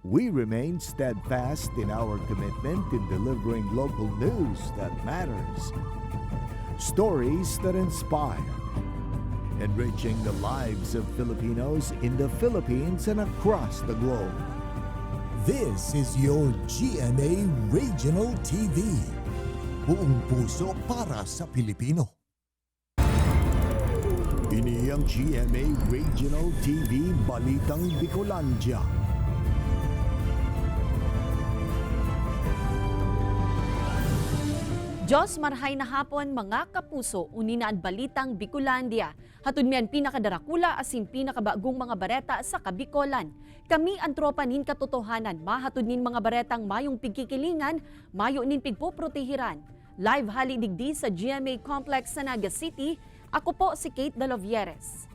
We remain steadfast in our commitment in delivering local news that matters. Stories that inspire. Enriching the lives of Filipinos in the Philippines and across the globe. This is your GMA Regional TV. Buong puso para sa Pilipino. Ini ang GMA Regional TV Balitang Bicolandia. Diyos marhay na hapon mga kapuso, uninaan balitang Bicolandia. Hatun miyan pinakadarakula asin pinakabagong mga bareta sa Kabikolan. Kami ang tropa nin katotohanan, mahatun nin mga baretang mayong pigkikilingan, mayo nin pigpoprotehiran. Live halidigdi sa GMA Complex sa Naga City, ako po si Kate Dalovieres.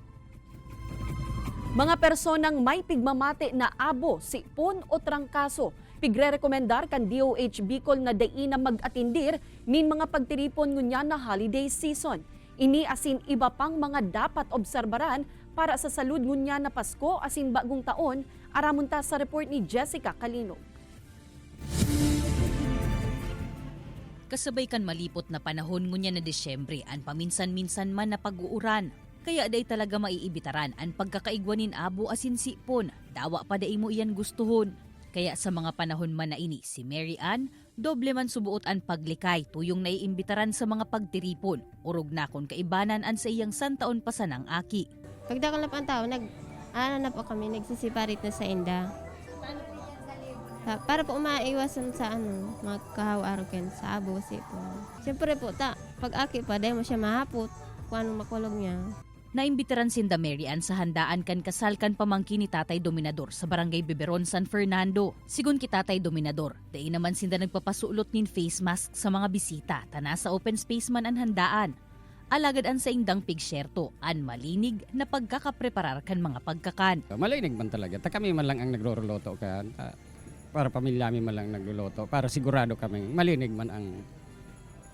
Mga personang may pigmamate na abo, sipon o trangkaso, pigre-rekomendar kan DOH Bicol na daina mag-atindir nin mga pagtiripon ngunya na holiday season. Ini asin iba pang mga dapat obserbaran para sa salud ngunya na Pasko asin bagong taon, aramunta sa report ni Jessica Calinog. Kasabay kan malipot na panahon ngunya na Desyembre an paminsan-minsan man na pag-uuran. Kaya day talaga maiibitaran ang pagkakaigwanin abo asin sipon. Dawa pa day mo iyan gustuhon. Kaya sa mga panahon man na ini, si Mary Ann, doble man subuot ang paglikay tuyong naiimbitaran sa mga pagtiripon. Urog na kon kaibanan an sa iyang santaon pa sa nang aki. Pagdakal na pa ang tao, na po kami, nagsisiparit na sa inda. Para po umaiwasan sa mga kahaw-araw sa abo, sipon. Siyempre po, pag aki pa, dahil mo siya mahapot, kung anong makulog niya. Naimbitaran sinda Mary Ann sa handaan kan kasal kan pamangkin ni Tatay Dominador sa Barangay Beberon, San Fernando. Sigun ki Tatay Dominador, dahil naman sinda nagpapasulot nin face mask sa mga bisita, tana sa open space man ang handaan. Alagad an sa indang pigsyerto, an malinig na pagkakapreparar kan mga pagkakan. Malinig man talaga, kami man lang ang nagluluto kan. Para pamilya mi man lang nagluluto, para sigurado kami malinig man ang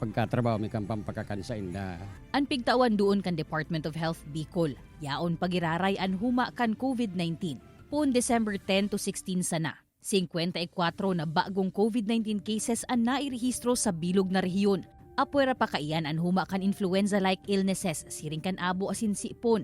pagkatrabaho mi kang pampakakan sa inda. An pigtawan doon kan Department of Health Bicol, yaon pagiraray an huma kan COVID-19. Poon December 10 to 16 sana, 54 na bagong COVID-19 cases an nairehistro sa bilog na rehiyon. Apwera pa kaiyan an huma kan influenza-like illnesses siring kan abo asin sipon.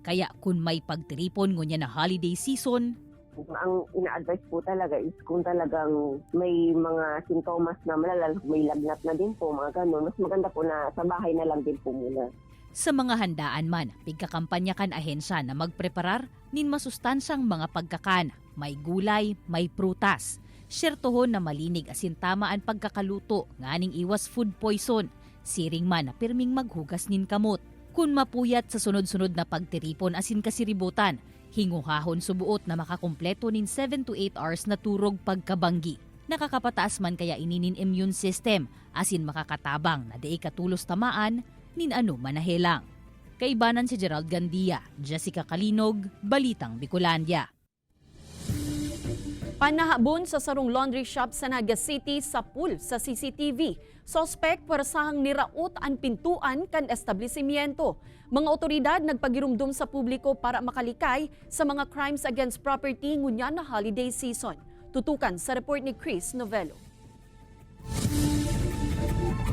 Kaya kun may pagtiripon ngunya na holiday season, ang ina-advise po talaga is kung talagang may mga sintomas na malala, may lagnat na din po, mga ganun, mas maganda po na sa bahay na lang din po muna. sa mga handaan man, pigkakampanya kan ahensya na magpreparar nin masustansyang mga pagkakan. May gulay, may prutas. Syertohon na malinig asin tama ang pagkakaluto, nganing iwas food poison. Siring man na pirming maghugas nin kamot. Kung mapuyat sa sunod-sunod na pagtiripon asin kasiributan, hinguhahon subuot na makakumpleto nin 7 to 8 hours na turog pagkabanggi. Nakakapataas man kaya ininin immune system, asin makakatabang na di katulos tamaan, nin ano manahelang. Kaibanan si Gerald Gandia, Jessica Calinog, Balitang Bicolandia. Panahabon sa sarong laundry shop sa Naga City sa pool sa CCTV. Sospek pwersahang niraot ang pintuan kan establishmento. Mga otoridad nagpagirumdum sa publiko para makalikay sa mga crimes against property ngunya na holiday season. Tutukan sa report ni Chris Novello.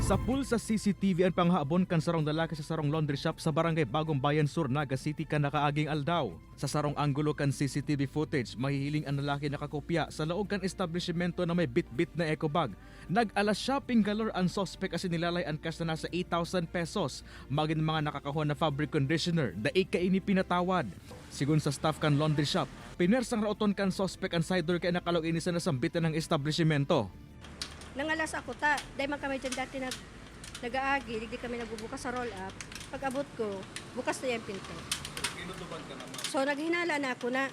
Sa pool sa CCTV ang panghaabon kan sarong lalaki sa sarong laundry shop sa barangay Bagong Bayan Sur, Naga City kan nakaaging aldaw. Sa sarong anggulo kan CCTV footage, mahihiling ang lalaki nakakopya sa laog kan establishmento na may bit-bit na eco bag. Nag-ala shopping galore ang suspect kasi nilalay ang cash na nasa 8,000 pesos. Maging mga nakakahon na fabric conditioner, daig ka ini pinatawad. Sigun sa staff kan laundry shop, pinersang raoton kan suspect ang side door kay nakalog ini sa nasambitan ng establishmento. Nangalas ako dahil man kami dyan dati nag-aagi, hindi kami nagbubukas sa roll-up. Pag abot ko, bukas na yung pinto. Kinutuban ka naman. So naghinala na ako na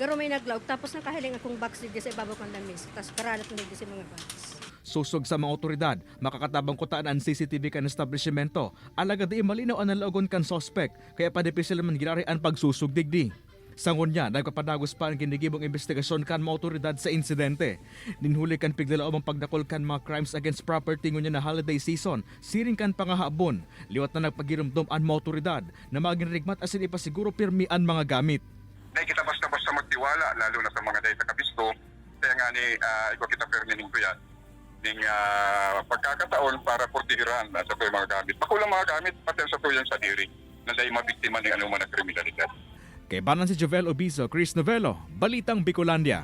garo may naglaog, tapos nakahiling akong box din sa ibabaw ng lamis, tapos karanat na din sa mga box. Susog sa mga otoridad, makakatabang kutaan ang CCTV kan establishmento. Alaga di malinaw ang nalaogon kan suspect, kaya padipisil man ginari ang pagsusog digdi. Sangon niya, nagpapadagos pa ang ginigibong investigasyon kan mga otoridad sa insidente. Ninhuli kan pigdalaom ang pagdakol kan mga crimes against property ngunya na holiday season, siring kan pangahabon. Liwat na nagpagirumdom ang mga otoridad na maging rigmat asin ipasiguro pirmi ang mga gamit. Dahil kita basta-basta magtiwala, lalo na sa mga dahil kabisto, nga ni iko kita permining ko yan. Ning pagkakataon para portihiran sa tuyo mga gamit. Makulang mga gamit pati sa tuyang sa diri na dahil mabiktima ng anuman na kriminalidad. Kay banan si Jovel Obiso, Chris Novello, Balitang Bicolandia.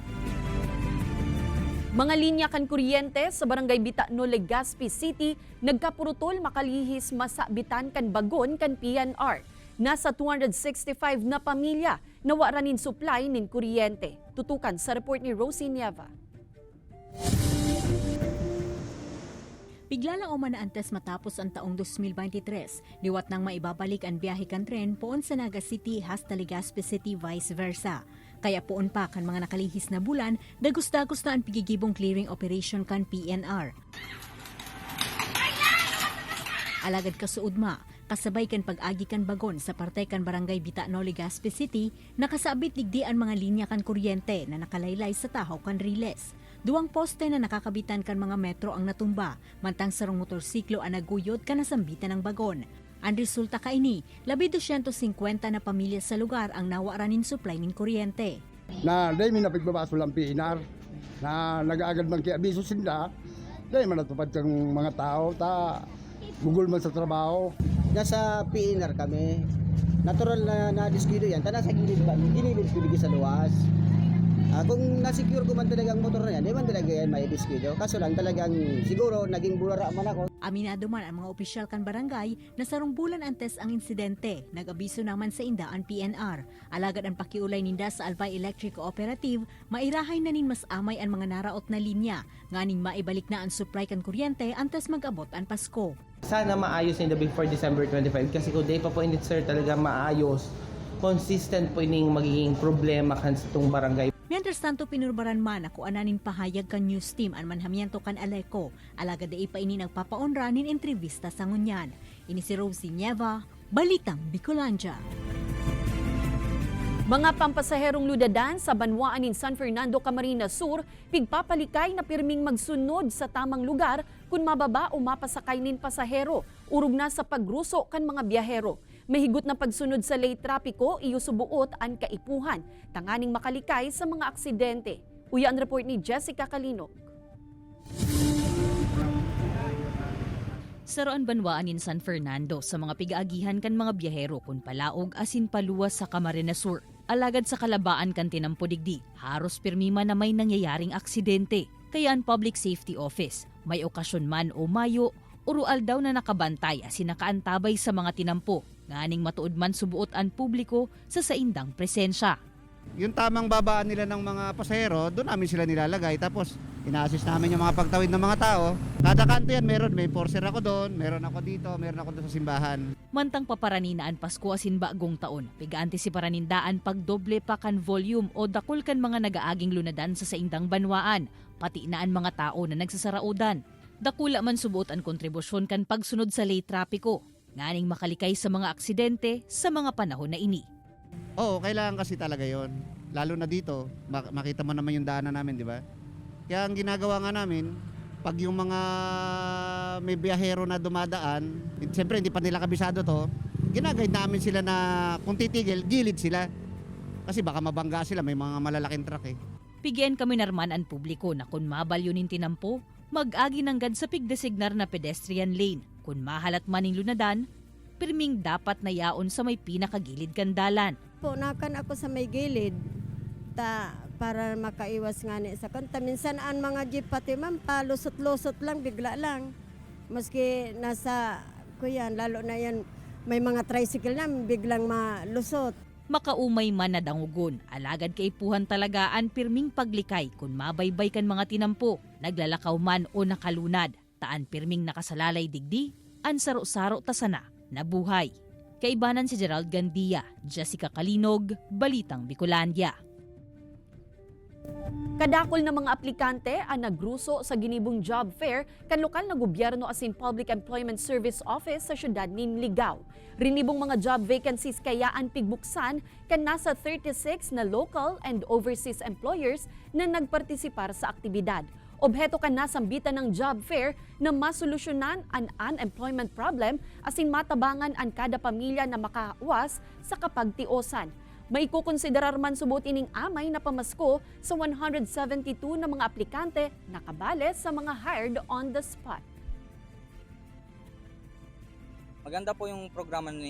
Mga linya kan kuryente sa barangay Bitano, Legazpi City nagkapurutol makalihis masabitan kan bagon kan PNR. Nasa 265 na pamilya nawaranin supply nin kuryente. Tutukan sa report ni Rosie Nieva. Bigla lang umanaantes matapos ang taong 2023. Liwat nang maibabalik ang biyahe kan tren poon sa Naga City hasta Legazpi City vice versa. Kaya poon pa kan mga nakalihis na bulan, dagos-dagos na ang pigigibong clearing operation kan PNR. Alagad kasuod ma, kasabay kan pag-agi kan bagon sa parte kan barangay Bitano, Legazpi City, nakasabit digdi ang mga linya kan kuryente na nakalaylay sa tahaw kan riles. 2 poste na nakakabitan kan mga metro ang natumba, mantang sarong motorsiklo ang naguyod kan nasambitan ng bagon. Ang resulta kaini, 250 na pamilya sa lugar ang nawaranin supply nin kuryente. Na dahil may napigbabaso lang PNR, na nag-aagad man kaya abiso sila, dahil man natupad kang mga tao, gugol man sa trabaho. Nasa PNR kami, natural na diskido yan, nasa gilid ba, gilid sa luwas. Kung nasecure ko man talagang motor na yan, di man talaga yan may diskido. Kaso lang talagang siguro naging bulara man ako. Aminado man ang mga opisyal kan barangay na sarong bulan antes ang insidente. Nag-abiso naman sa inda ang PNR. Alagad ang pakiulay ninda sa Albay Electric Cooperative, mairahay na nin mas amay ang mga naraot na linya. Nganing maibalik na ang supply kan kuryente antes mag-abot ang Pasko. Sana maayos nila before December 25 kasi kung day pa po init sir talaga maayos. Consistent po ining magiging problema kan sa itong barangay. Mientras tanto, pinurbaran man ako ananin pahayag kan news team ang manhamiento kan Aleco. Alaga da ipa ini nagpapaonra nin entrevista sa ngunyan. Ini si Rosie Nieva, Balitang Bicolandia. Mga pampasaherong ludadan sa banwaan in San Fernando, Camarines Sur, pigpapalikay na pirming magsunod sa tamang lugar kung mababa o mapasakay nin pasahero. Urog na sa pagruso kan mga biyahero. Mahigot na pagsunod sa late trapiko, iyusubuot ang kaipuhan, tanganing makalikay sa mga aksidente. Uya ang report ni Jessica Kalinog. Saroan banwaan in San Fernando sa mga pigaagihan kan mga biyahero kun palaog asin paluwas sa Camarines Sur. Alagad sa kalabaan kan tinampodigdi, haros pirmima na may nangyayaring aksidente. Kaya ang Public Safety Office, may okasyon man o mayo, urual daw na nakabantay asin nakaantabay sa mga tinampo. Nganing matuod man subuot ang publiko sa saindang presensya. Yung tamang babaan nila ng mga pasahero, doon namin sila nilalagay. Tapos ina-assist namin yung mga pagtawid ng mga tao. Kada kanto yan, meron. May enforcer ako doon, meron ako dito, meron ako doon sa simbahan. Mantang paparanindaan Pasko asin bagong taon, pigaanti si paranindaan pagdoble pa kan volume o dakul kan mga nagaaging lunadan sa saindang banwaan, pati inaan mga tao na nagsasaraudan. Dakula man subuot ang kontribusyon kan pagsunod sa late trapiko. Nganing makalikay sa mga aksidente sa mga panahon na ini. Oo, kailangan kasi talaga yon. Lalo na dito, makita mo naman yung daanan namin, di ba? Kaya ang ginagawa nga namin, pag yung mga may biyahero na dumadaan, siyempre hindi pa nila kabisado to, ginaguide namin sila na kung titigil, gilid sila. Kasi baka mabangga sila, may mga malalaking truck eh. Pigyan kami narman ang publiko na kung mabalyunin tinampo, mag-agi ng gad sa pigdesignar na pedestrian lane. Kung mahalat maning lunadan, pirming dapat na yaon sa may pinakagilid kandalan. Po, nakan ako sa may gilid para makaiwas nga ni sa kanta. Minsan ang mga jeep pati ma'am, palusot-lusot lang, bigla lang. Maski nasa, kuyan, lalo na yan, may mga tricycle na, biglang malusot. Makaumay man na dangugon, alagad kaipuhan talaga ang pirming paglikay kung mabaybay kan mga tinampo, naglalakaw man o nakalunad. Taan pirming nakasalalay digdi, an saro-saro tasana na buhay. Kaibanan si Gerald Gandia, Jessica Kalinog, Balitang Bicolandia. Kadakol na mga aplikante ang nagruso sa ginibong job fair kan lokal na gobyerno asin Public Employment Service Office sa syudad nin Ligao. Rinibong mga job vacancies kaya ang pigbuksan kan nasa 36 na local and overseas employers na nagpartisipar sa aktibidad. Obheto kan nasambitan ng job fair na masolusyonan ang unemployment problem asin matabangan ang kada pamilya na makaawas sa kapagtiosan. May kukonsiderar man subot ining amay na pamasko sa 172 na mga aplikante na kabale sa mga hired on the spot. Maganda po yung programa na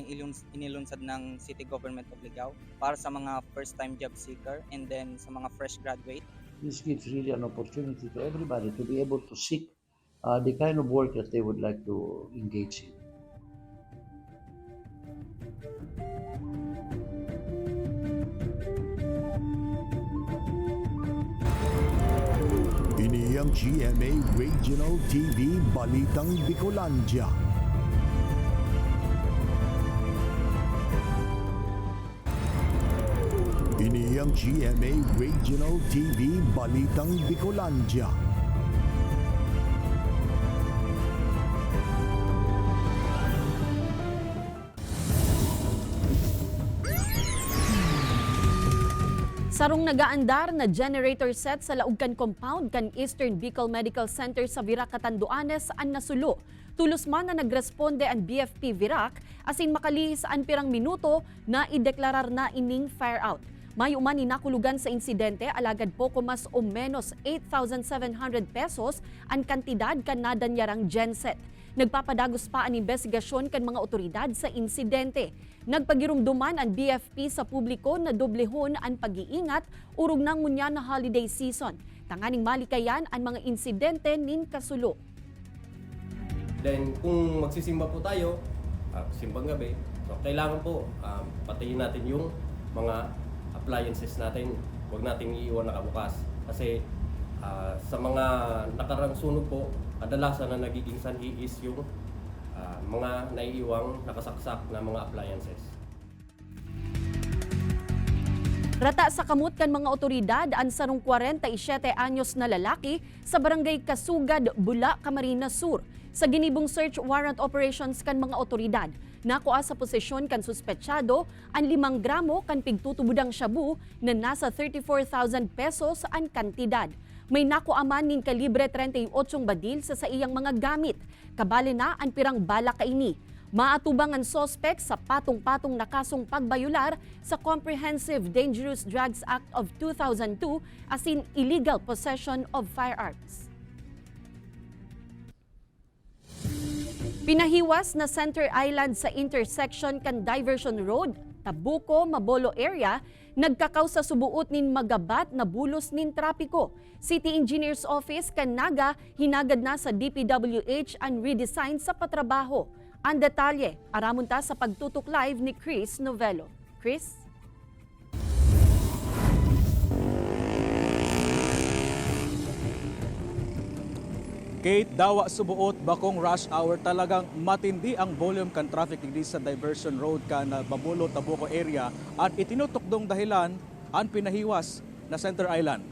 inilunsad ng City Government of Ligao para sa mga first-time job seeker and then sa mga fresh graduate. This gives really an opportunity to everybody to be able to seek the kind of work that they would like to engage in. Ini ang GMA Regional TV Balitang Bicolandia. Ini ang GMA Regional TV Balitang Bicolandia. Sarong nagaandar na generator set sa Laugkan Compound kan Eastern Bicol Medical Center sa Virac, Catanduanes ang nasulo. Tulos man na nagresponde ang BFP Virac asin makalihis ang pirang minuto na ideklarar na ining fire out. May uman inakulugan sa insidente alagad poko mas o menos 8,700 pesos ang kantidad kan nadanyarang genset. Nagpapadagos pa ang investigasyon kan mga otoridad sa insidente. Nagpagirumduman ang BFP sa publiko na doblehon ang pag-iingat urog ng ngunya na holiday season. Tanganing malikayan ang mga insidente nin kasulo. Then kung magsisimba po tayo, simbang gabi, so kailangan po patayin natin yung mga appliances natin. Huwag nating iiwan nakabukas. Kasi sa mga nakarang sunog po, kadalasan na nagiging sanhi is yung mga naiiwang nakasaksak na mga appliances. Rata sa kamot kan mga otoridad ang sarong 47 anyos na lalaki sa barangay Kasugad, Bula, Camarines Sur. Sa ginibong search warrant operations kan mga otoridad, nakuha sa posisyon kan suspetsyado ang 5 gramo kan pigtutubudang shabu na nasa 34,000 pesos ang kantidad. May nakuaman nin kalibre 38 badil sa iyang mga gamit. Kabali na ang pirang bala kaini. Maatubang ang sospek sa patong-patong na kasong pagbayular sa Comprehensive Dangerous Drugs Act of 2002 asin illegal possession of firearms. Pinahiwas na Center Island sa intersection kan Diversion Road, Tabuco, Mabolo area, nagkakaw sa subuot nin magabat na bulos nin trapiko. City Engineer's Office kan Naga hinagad na sa DPWH ang redesign sa patrabaho. Ang detalye, aramon ta sa pagtutok live ni Chris Novello. Chris? Kate, dawa subuot bakong rush hour talagang matindi ang volume kan traffic digdi sa Diversion Road kan Babulo, Tabuco area at itinutok dong dahilan ang pinahiwas na Center Island.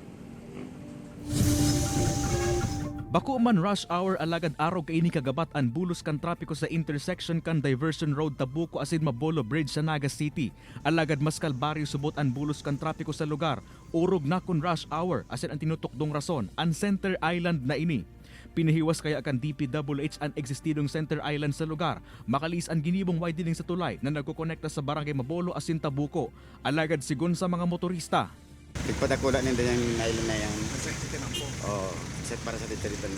Bako man rush hour alagad araw kaini kagabat ang bulos kan trapiko sa intersection kan Diversion Road Tabuco asin Mabolo Bridge sa Naga City. Alagad mas kalbaryo subot ang bulos kan trapiko sa lugar. Urog na kun rush hour asin ang tinutok dong rason ang Center Island na ini. Pinahiwas kaya kan DPWH ang existidong Center Island sa lugar. Makalis ang ginibong widening sa tulay na nagkukonekta sa barangay Mabolo asin Tabuco. Alagad sigun sa mga motorista. Nagpadakula nila yung island na yan. Set set para sa dito niya.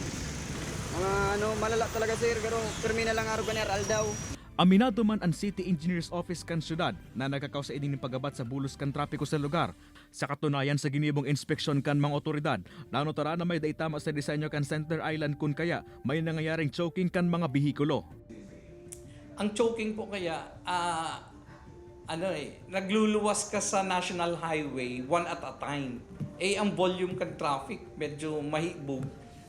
Malala talaga sir, pero terminal lang araw ganyan aldaw. Aminado man ang City Engineer's Office kan syudad na nagkakaw sa ining pagabat sa bulos kan trapiko sa lugar. Sa katunayan sa ginibong inspeksyon kan mga otoridad, nanotara na may daitama sa disenyo kan Center Island kun kaya may nangyayaring choking kan mga bihikulo. Ang choking po kaya, nagluluwas ka sa National Highway one at a time. Ang volume kan traffic medyo mahibog.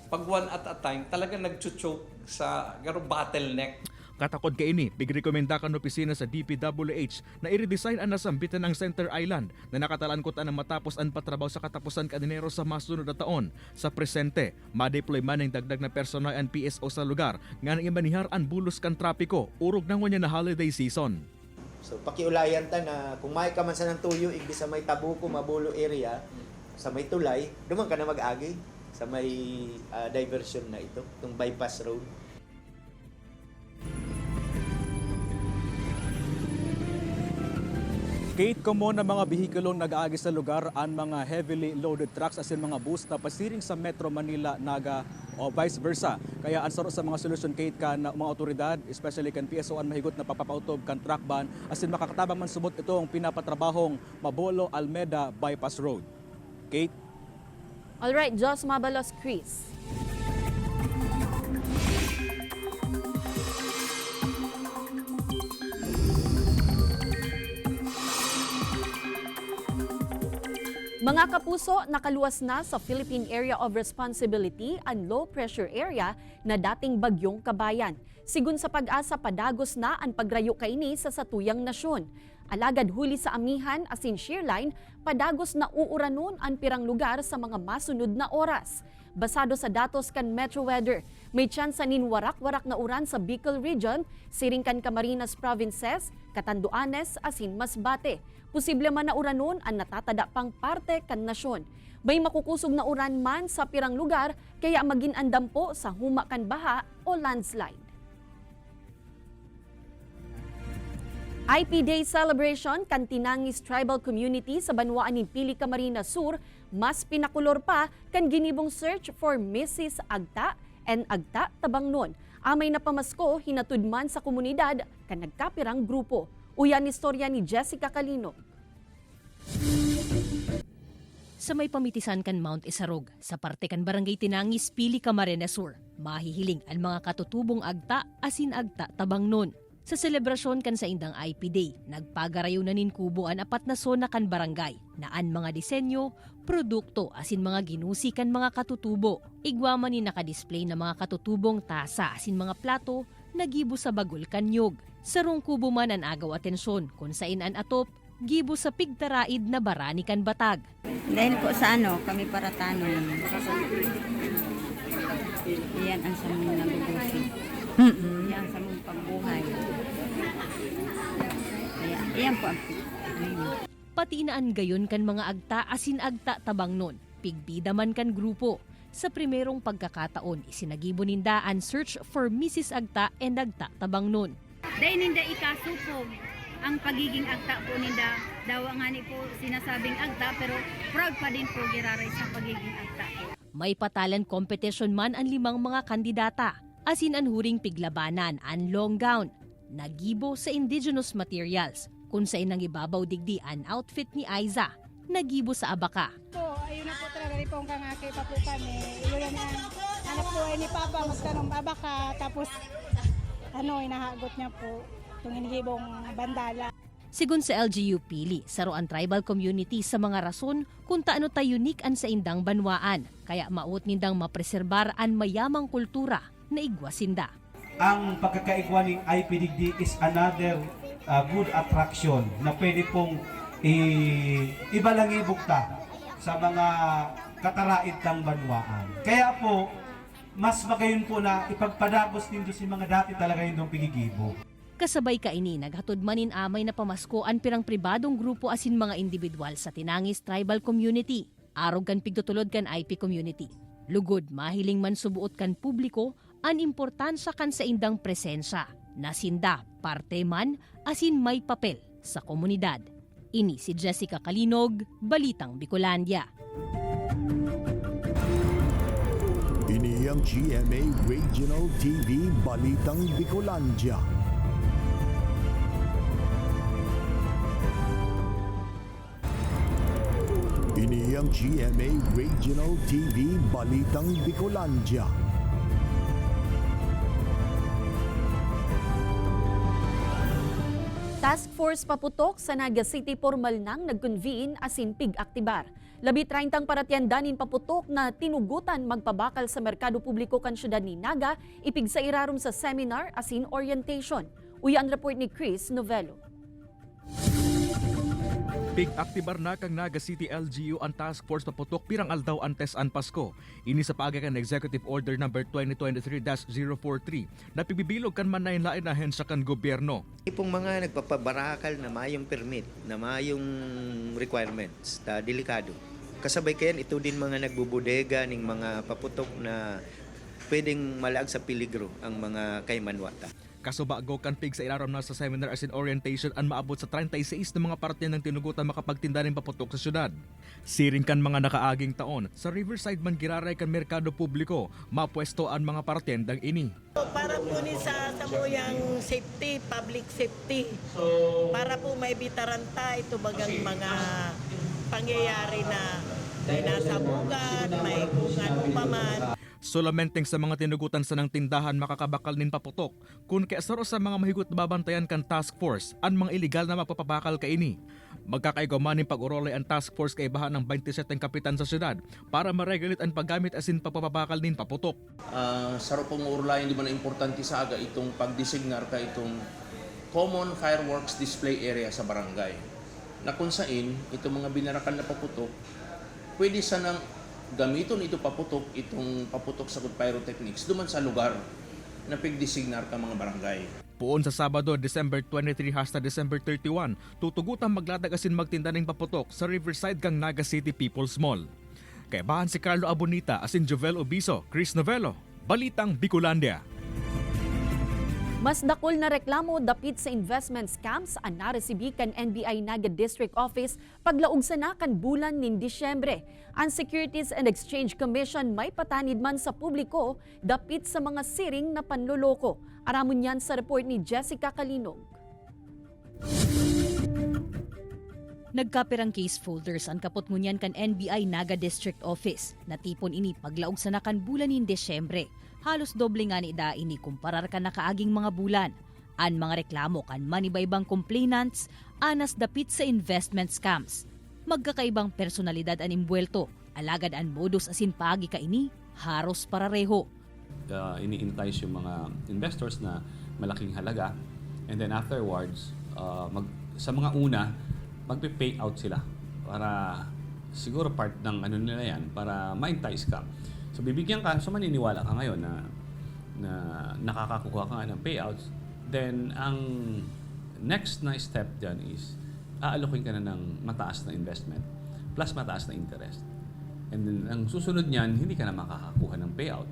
Pag one at a time, talaga nagchuchoke sa bottleneck. Katakod kaini, bigrekomenda kan opisina sa DPWH na i-redesign ang nasambitan ng Center Island na nakatalankotan ang matapos ang patrabaho sa katapusan kanenero sa masunod na taon. Sa presente, ma-deploy man ang dagdag na personal ang PSO sa lugar nga nang imanihar ang bulos kan trapiko, urog nang wanya na holiday season. So pakiulayan ta na kung may ka man sa ng tuyo, igdi sa may Tabuco, Mabolo area, sa may tulay, duman ka na mag-agi sa may diversion na ito, itong bypass road. Kate, common na mga bihikulong nag-aagi sa lugar ang mga heavily loaded trucks as in mga bus na pasiring sa Metro Manila, Naga o vice versa. Kaya ansaro sa mga solusyon, Kate, kan mga otoridad, especially kan PSO ang mahigot na papapautob kan truck ban as in makakatabang man subot itong pinapatrabahong Mabolo Almeda Bypass Road. Kate? Alright, Jos Mabalos, Chris. Mga kapuso, nakaluwas na sa Philippine Area of Responsibility ang low pressure area na dating bagyong Kabayan. Sigun sa Pag-asa, padagos na ang pagrayo kaini sa satuyang nasyon. Alagad huli sa amihan asin shearline, padagos na uuranon ang pirang lugar sa mga masunod na oras. Basado sa datos kan Metro Weather, may tsansa nin warak-warak na uran sa Bicol Region, siringkan Camarines Provinces, Catanduanes asin Masbate. Posible man na uranon ang natatada pang parte kan nasyon. May makukusog na uran man sa pirang lugar kaya maginandam po sa humakan baha o landslide. IP Day celebration kan Tinangis Tribal Community sa Banwaan ni Pili, Camarines Sur, mas pinakulor pa kan ginibong search for Mrs. Agta and Agta Tabangnon. Amay na pamasko hinatud man sa komunidad kan nagkapirang grupo. Uyan istorya ni Jessica Calino. Sa may pamitisan kan Mount Isarog, sa parte kan Barangay Tinangis, Pili, Camarines Sur, mahihiling ang mga katutubong Agta asin Agta Tabangnon. Sa selebrasyon kan sa indang IP Day, nagpagarayo na nin kubo ang 4 na zona kan barangay, naan mga disenyo, produkto asin mga ginusi kan mga katutubo. Igwaman ni nakadisplay na mga katutubong tasa asin mga plato, nagibo sa bagol kanyog. Sarong kubo man ang agaw atensyon kung sain an atop, gibo sa pigtaraid na barani kan batag. Dahil po sa kami paratano. Iyan ang samong nagugusi. Iyan ang samong pagbuhay. Iyan po ang Pati inaan gayon kan mga Agta asin Agta Tabangnon, pigbida man kan grupo. Sa primerong pagkakataon, isinagibo ninda ang search for Mrs. Agta and Agta Tabangnon. Dahil ninda ikasupog ang pagiging Agta po ninda. Daw nga ni po sinasabing Agta pero proud pa din po giraray sa pagiging Agta po. May patalan competition man ang 5 mga kandidata. Asin ang huring piglabanan ang long gown. Nagibo sa indigenous materials. Kung sa inang ibabaw digdi ang outfit ni Aiza, nagibo sa abaka. Po, ayun na po talaga rin pong kangaki pa po kami. Iyon na anak po ay ni Papa, mas kanong abaka. Tapos inahagot niya po itong hinihibong bandala. Sigun sa LGU Pili, saro ang tribal community sa mga rason kung taano tayo unique an sa indang banwaan. Kaya maut nindang mapreserbar ang mayamang kultura na igwasinda. Ang pagkakaigwa ng IPDD is another good attraction na pwede pong ibalangibog ta sa mga kataraid ng banwaan. Kaya po, mas magayon po na ipagpadagos nindo si mga dati talaga yung pigigibo. Kasabay kaini, naghatod manin amay na pamasko ang pirang pribadong grupo asin mga individual sa Tinangis Tribal Community. Arog kan pigtutulod kan IP community. Lugod, mahiling man subuot kan publiko, ang importansya kan sa indang presensya. Nasinda, parte man, asin may papel sa komunidad. Ini si Jessica Kalinog, Balitang Bicolandia. Ini ang GMA Regional TV Balitang Bicolandia. Ini ang GMA Regional TV Balitang Bicolandia. Task Force paputok sa Naga City formal nang nag-convene asin pig-aktibar. 30 paratiandanin paputok na tinugutan magpabakal sa merkado publiko kan syudad ni Naga, ipig sa irarum sa seminar asin orientation. Uyan report ni Chris Novello. Pig-aktibar na kang Naga City LGU ang Task Force paputok pirang aldaw antes an Pasko. Ini sa paaga kan Executive Order No. 2023-043 na pibibilog kan man na inlain na hensya kan gobyerno. Ipong mga nagpapabarakal na mayong permit, na mayong requirements, delikado. Kasabay kayan ito din mga nagbubudega ng mga paputok na pwedeng malaag sa peligro ang mga kaymanwata. Kasubago kan pig sa ilaram na sa seminar as in orientation ang maabot sa 36 na mga parte ng tinugutan makapagtinda ng paputok sa syudad. Siring kan mga nakaaging taon, sa Riverside man giraray kan merkado publiko, mapwesto ang mga partendang ini. Para po ni sa samuyang safety, public safety. Para po may bitaranta ito bagang mga pangyayari na may nasabugan, may kung ano pa man. Solamenteng sa mga tinugutan sa ng tindahan makakabakal nin paputok kung kaesaro sa mga mahigot na babantayan kan task force ang mga iligal na mapapabakal kaini. Magkakaigaman ng pag-urolay ang task force kay bahan ng 27 kapitan sa syudad para maregulit ang paggamit asin pagpapabakal nin paputok. Sa rupong urlayan di man importante sa aga itong pagdesignar ka itong common fireworks display area sa barangay. Na kung saan itong mga binarakan na paputok pwede sanang gamiton ito paputok, itong paputok sa pyrotechnics duman sa lugar na pigdesignar ka mga barangay. Puon sa Sabado, December 23 hasta December 31, tutugutan maglatag asin magtinda ng paputok sa Riverside kang Naga City People's Mall. Kaibahan si Carlo Abonita asin Jovel Obiso, Chris Novello, Balitang Bicolandia. Mas dakol na reklamo dapit sa investment scams ang naresibi kan NBI Naga District Office paglaog sa nakan bulan nin Disyembre. Ang Securities and Exchange Commission may patanid man sa publiko dapit sa mga siring na panloloko. Aramon yan sa report ni Jessica Kalinog. Nagkapirang case folders ang kapot ngunyan kan NBI Naga District Office. Natipon ini paglaog sa nakan bulan nin Disyembre. Halos doble nga ni da ini kumparar ka nakaaging mga bulan. An mga reklamo kan manibaybang complainants anas dapit sa investment scams. Magkakaibang personalidad an imbuelto, alagad an modus asin paagi ka ini, haros parareho. Ini-entice yung mga investors na malaking halaga and then afterwards, sa mga una, magpe-pay out sila para siguro part ng ano nila yan para ma-entice ka. So bibigyan ka, so maniniwala ka ngayon na nakakakuha ka ng payouts. Then ang next na step dyan is aalokin ka na ng mataas na investment plus mataas na interest. And then ang susunod niyan, hindi ka na makakakuha ng payout.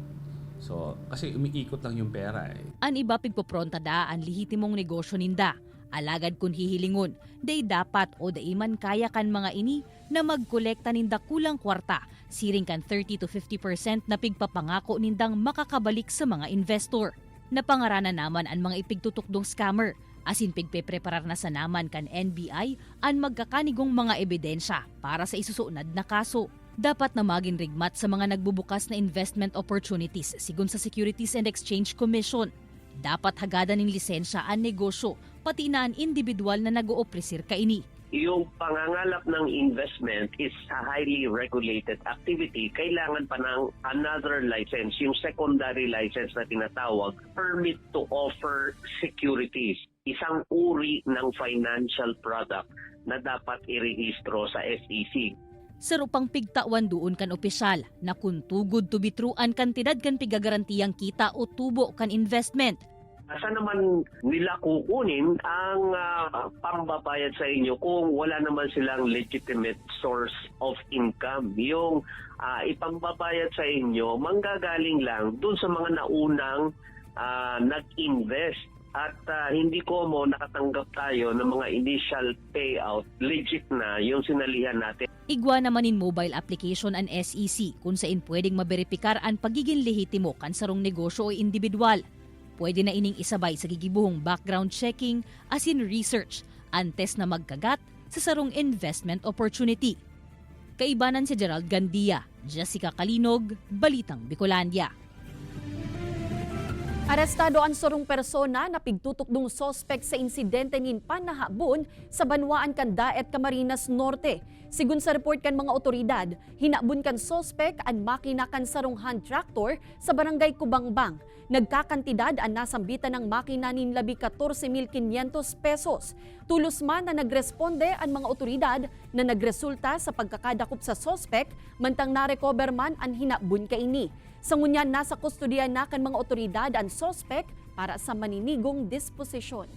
So kasi umiikot lang yung pera eh. An iba pigpopronta da ang lihitimong negosyo ninda. Alagad kun hihilingon, day dapat o daiman kaya kan mga ini na magkolekta ninda kulang kwarta, siring kan 30 to 50% na pigpapangako nindang makakabalik sa mga investor. Napangaranan naman ang mga ipigtutukdong scammer, asin pigpepreparar na sa naman kan NBI ang magkakanigong mga ebidensya para sa isusunod na kaso. Dapat na maging rigmat sa mga nagbubukas na investment opportunities sigon sa Securities and Exchange Commission. Dapat hagada ng lisensya ang negosyo, pati na ang individual na nag-oopresir kaini. Yung pangangalap ng investment is a highly regulated activity. Kailangan pa ng another license, yung secondary license na tinatawag, permit to offer securities. Isang uri ng financial product na dapat irehistro sa SEC. Sa rupang pigtawan doon kan opisyal na kung tugod to be true ang kantidad kan pigagarantiyang kita o tubo kan investment. Saan naman nila kukunin ang pambabayad sa inyo kung wala naman silang legitimate source of income? Yung ipambabayad sa inyo, manggagaling lang dun sa mga naunang nag-invest. At hindi ko mo nakatanggap tayo ng mga initial payout, legit na yung sinalihan natin. Igwa naman in mobile application ang SEC kung saan pwedeng maberipikar ang pagiging lehitimo kan sarong negosyo o individual. Pwede na ining isabay sa gigibuhong background checking as in research antes na magkagat sa sarong investment opportunity. Kaibanan si Gerald Gandia, Jessica Kalinog, Balitang Bicolandia. Arestado ang sarong persona na pigtutukdong sospek sa insidente nin panahabon sa Banwaan kan Daet, Camarines Norte. Sigun sa report kan mga otoridad, hinabon kan sospek ang makina kan sarong hand tractor sa barangay Kubangbang. Nagkakantidad ang nasambitan ng makina nin 14,500 pesos. Tulos man na nagresponde ang mga otoridad na nagresulta sa pagkakadakop sa sospek, mantang narecover man ang hinabon kaini. Sa ngunyan, nasa kustodiya na kan mga otoridad ang sospek para sa maninigong disposisyon.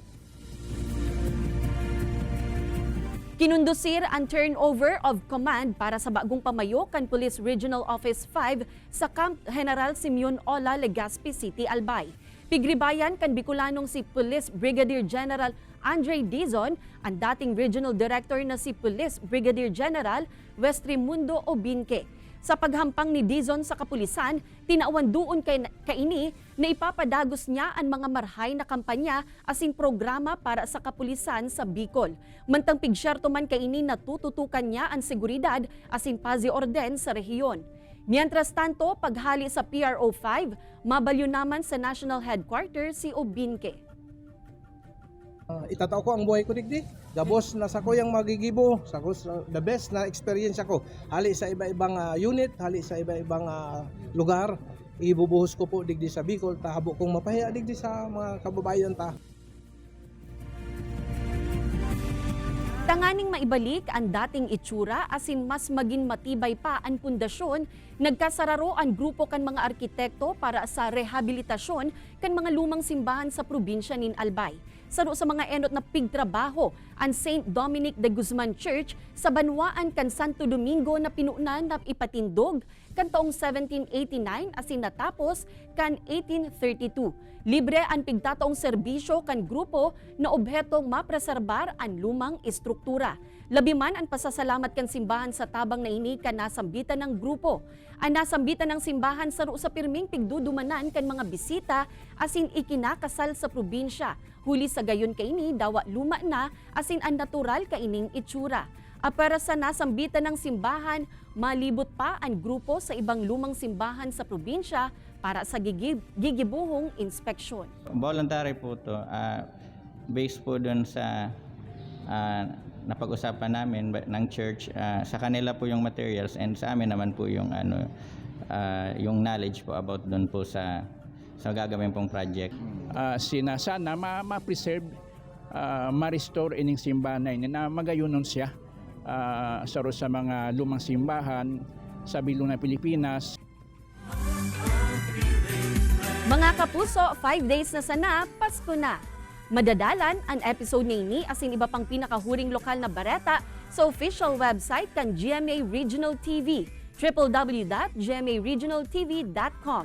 Kinundusir ang turnover of command para sa bagong pamayo kan Police Regional Office 5 sa Camp General Simeon Ola, Legazpi City, Albay. Pigribayan kan Bicolanong si Police Brigadier General Andre Dizon, ang dating Regional Director na si Police Brigadier General Westrimundo Obinque. Sa paghampang ni Dizon sa kapulisan, tinauan doon kaini na ipapadagos niya ang mga marhay na kampanya asin programa para sa kapulisan sa Bicol. Mantang pigsyerto man kaini na tututukan niya ang seguridad asin pazi orden sa rehiyon. Mientras tanto, paghali sa PRO 5, mabalyo naman sa National Headquarters si Obinque. Itatao ko ang buhay ko digdi. Gabos na sa ko yung magigibo, sa ko the best na experience ako. Hali sa iba-ibang unit, hali sa iba-ibang lugar, ibubuhos ko po digdi sa Bicol, tahabo kong mapahiya digdi sa mga kababayan ta. Tanganing maibalik ang dating itsura asin mas maging matibay pa ang pundasyon, nagkasararo ang grupo kan mga arkitekto para sa rehabilitasyon kan mga lumang simbahan sa probinsya nin Albay. Saro sa mga enot na pigtrabaho ang St. Dominic de Guzman Church sa Banwaan kan Santo Domingo na pinunan na ipatindog kan taong 1789 asin natapos kan 1832. Libre ang pigtataong serbisyo kan grupo na obhetong mapreserbar ang lumang istruktura. Labi man ang pasasalamat kan simbahan sa tabang na ini kan nasambitan ng grupo. Ang nasambitan ng simbahan saro sa pirming pigdudumanan kan mga bisita asin ikinakasal sa probinsya. Huli sa gayon kaini dawa luma na asin ang natural kaining itsura. Para sa nasambitan ng simbahan, malibot pa ang grupo sa ibang lumang simbahan sa probinsya para sa gigibuhong inspeksyon. Voluntary po ito. Based po dun sa napag-usapan namin ng church, sa kanila po yung materials and sa amin naman po yung yung knowledge po about dun po sa gagawin pong project. Sana ma-preserve, ma-restore ining simbahan na magayunon siya sa mga lumang simbahan sa bilog na Pilipinas. Mga kapuso, 5 days na sana, Pasko na. Madadalan ang episode ni asin iba pang pinakahuring lokal na bareta sa official website kan GMA Regional TV, www.gmaregionaltv.com.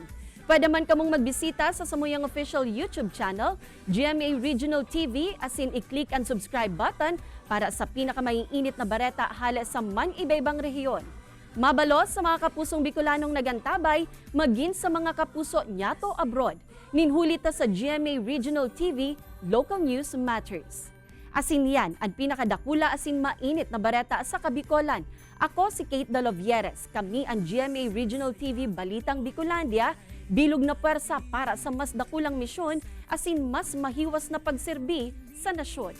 Pwede man kamong magbisita sa samuyang official YouTube channel, GMA Regional TV, asin i-click ang subscribe button para sa pinakamaiinit na bareta hala sa man iba-ibang rehiyon. Mabalos sa mga kapusong Bicolanong nagantabay, maging sa mga kapuso nyato abroad. Ninhulita sa GMA Regional TV, Local News Matters. Asin yan ang pinakadakula asin mainit na bareta sa Kabicolan. Ako si Kate Dalovieres, kami ang GMA Regional TV Balitang Bicolandia, bilog na pwersa para sa mas dakulang misyon asin mas mahiwas na pagserbi sa nasyon.